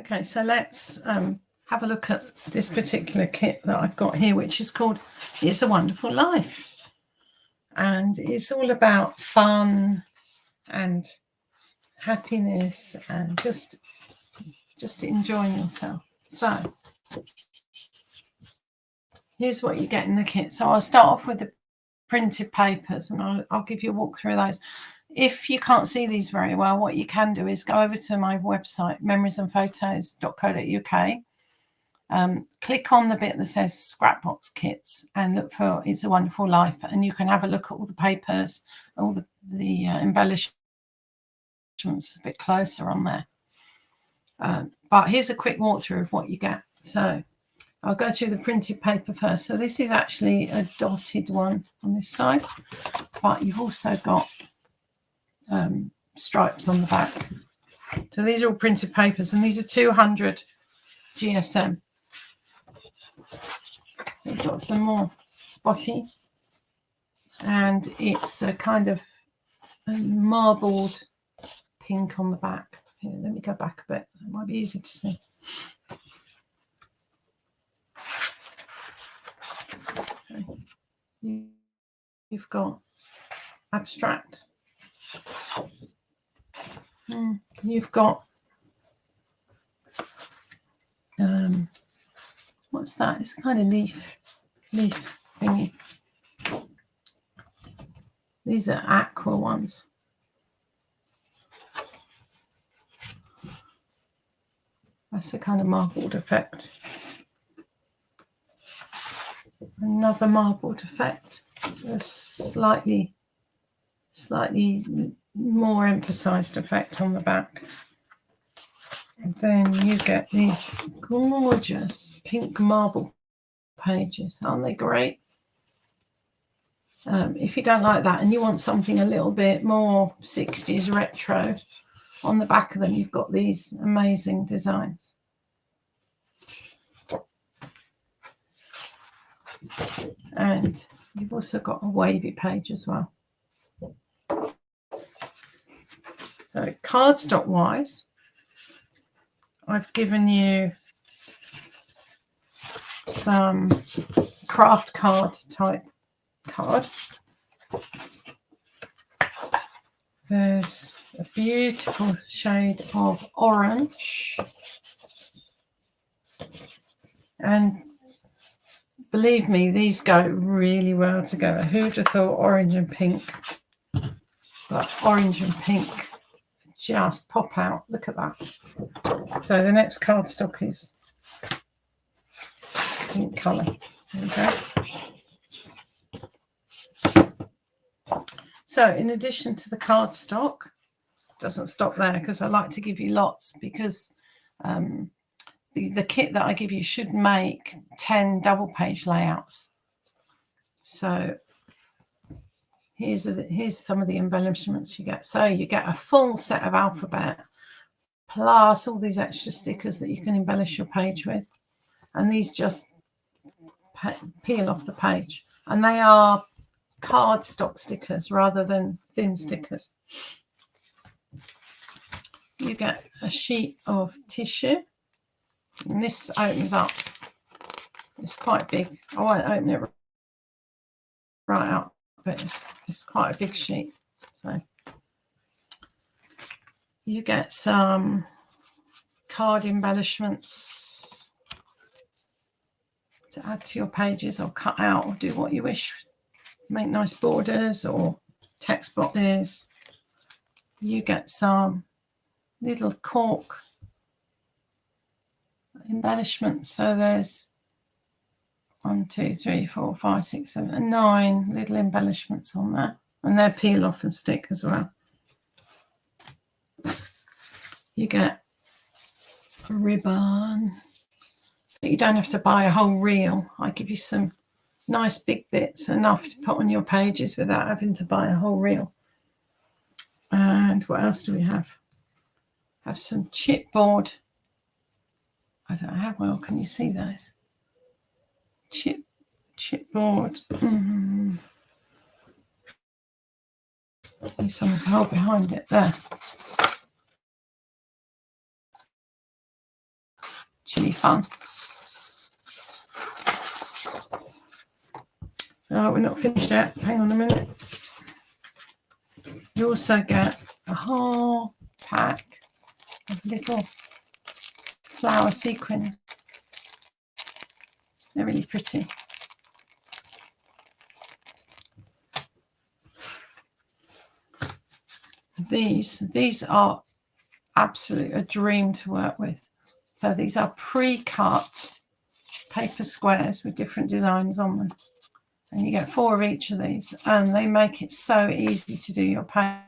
Okay, so let's have a look at this particular kit that I've got here, which is called It's a Wonderful Life. And it's all about fun and happiness and just enjoying yourself. So here's what you get in the kit. So I'll start off with the printed papers, and I'll give you a walk through those. If you can't see these very well, what you can do is go over to my website, memoriesandphotos.co.uk. Click on the bit that says Scrapbox Kits and look for It's a Wonderful Life, and you can have a look at all the papers, all the embellishments a bit closer on there. But here's a quick walkthrough of what you get. So I'll go through the printed paper first. So this is actually a dotted one on this side, but you've also got stripes on the back. So these are all printed papers, and these are 200 GSM. We've got some more spotty, and it's a kind of marbled pink on the back. Here, let me go back a bit. It might be easy to see. Okay. You've got abstract. You've got what's that? It's a kind of leaf thingy. These are aqua ones. That's a kind of marbled effect. Another marbled effect. A slightly more emphasized effect on the back. And then you get these gorgeous pink marble pages. Aren't they great? If you don't like that and you want something a little bit more 60s retro, on the back of them you've got these amazing designs. And you've also got a wavy page as well. So cardstock wise, I've given you some craft card type card. There's a beautiful shade of orange, and believe me, these go really well together. Who'd have thought orange and pink? But orange and pink just pop out. Look at that. So the next cardstock is pink colour. There we go. So in addition to the cardstock, doesn't stop there because I like to give you lots, because the kit that I give you should make 10 double page layouts. So here's some of the embellishments you get. So you get a full set of alphabet plus all these extra stickers that you can embellish your page with, and these just peel off the page, and they are cardstock stickers rather than thin stickers. You get a sheet of tissue, and this opens up. It's quite big. I won't open it right out, but it's quite a big sheet. So you get some card embellishments to add to your pages, or cut out, or do what you wish. Make nice borders or text boxes. You get some little cork embellishments. So there's 1, 2, 3, 4, 5, 6, 7, and 9 little embellishments on there, and they're peel off and stick as well. You get a ribbon, so you don't have to buy a whole reel. I give you some nice big bits, enough to put on your pages without having to buy a whole reel. And what else do we have? Have some chipboard. I don't know how well can you see those. Chipboard. Need something to hold behind it there. Should be fun. Oh, we're not finished yet. Hang on a minute. You also get a whole pack of little flower sequins. They're really pretty. These are absolutely a dream to work with. So these are pre-cut paper squares with different designs on them. And you get 4 of each of these, and they make it so easy to do your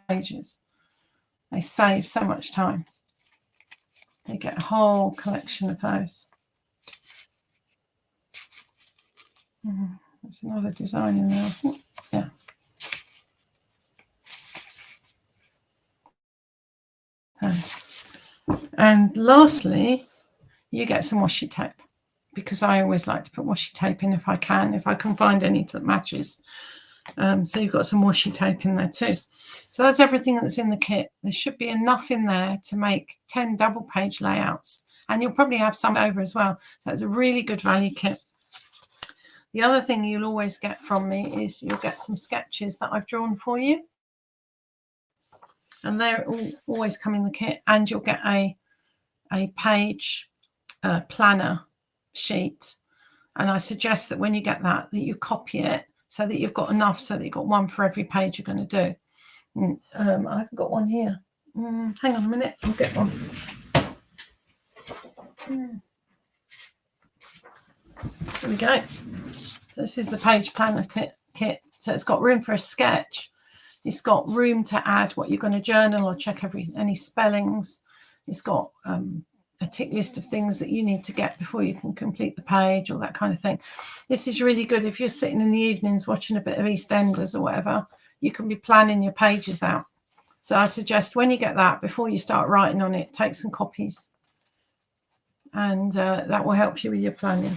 pages. They save so much time. You get a whole collection of those. There's another design in there, I think. Yeah. And lastly, you get some washi tape, because I always like to put washi tape in if I can find any that matches. So you've got some washi tape in there too. So that's everything that's in the kit. There should be enough in there to make 10 double page layouts, and you'll probably have some over as well. So it's a really good value kit. The other thing you'll always get from me is you'll get some sketches that I've drawn for you, and they're always come in the kit, and you'll get a page planner sheet. And I suggest that when you get that you copy it so that you've got enough, so that you've got one for every page you're going to do. I've got one here. Hang on a minute, I'll get one. There we go. So this is the page planner kit. So it's got room for a sketch. It's got room to add what you're going to journal or check any spellings. It's got a tick list of things that you need to get before you can complete the page, or that kind of thing. This is really good if you're sitting in the evenings watching a bit of EastEnders or whatever. You can be planning your pages out. So I suggest when you get that, before you start writing on it, take some copies, and that will help you with your planning.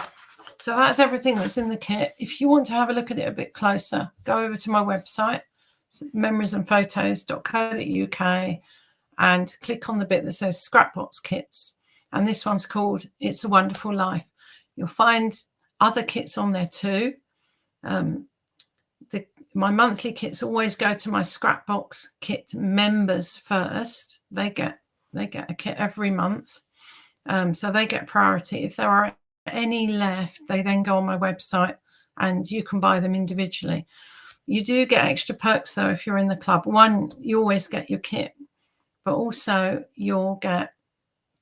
So that's everything that's in the kit. If you want to have a look at it a bit closer, go over to my website, memoriesandphotos.co.uk, and click on the bit that says Scrapbox Kits. And this one's called It's a Wonderful Life. You'll find other kits on there too. My monthly kits always go to my Scrapbox Kit members first. They get a kit every month. So they get priority. If there are any left, they then go on my website and you can buy them individually. You do get extra perks though if you're in the club. One, you always get your kit, but also you'll get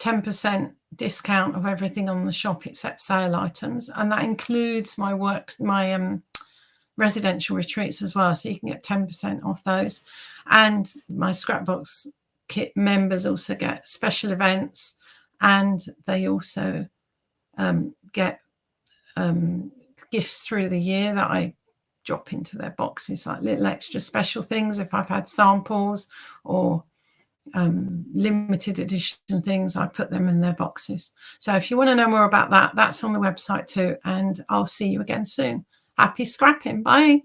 10% discount of everything on the shop except sale items, and that includes my residential retreats as well, so you can get 10% off those. And my Scrapbox Kit members also get special events, and they also get gifts through the year that I drop into their boxes, like little extra special things. If I've had samples or limited edition things, I put them in their boxes. So if you want to know more about that, that's on the website too, and I'll see you again soon. Happy scrapping. Bye.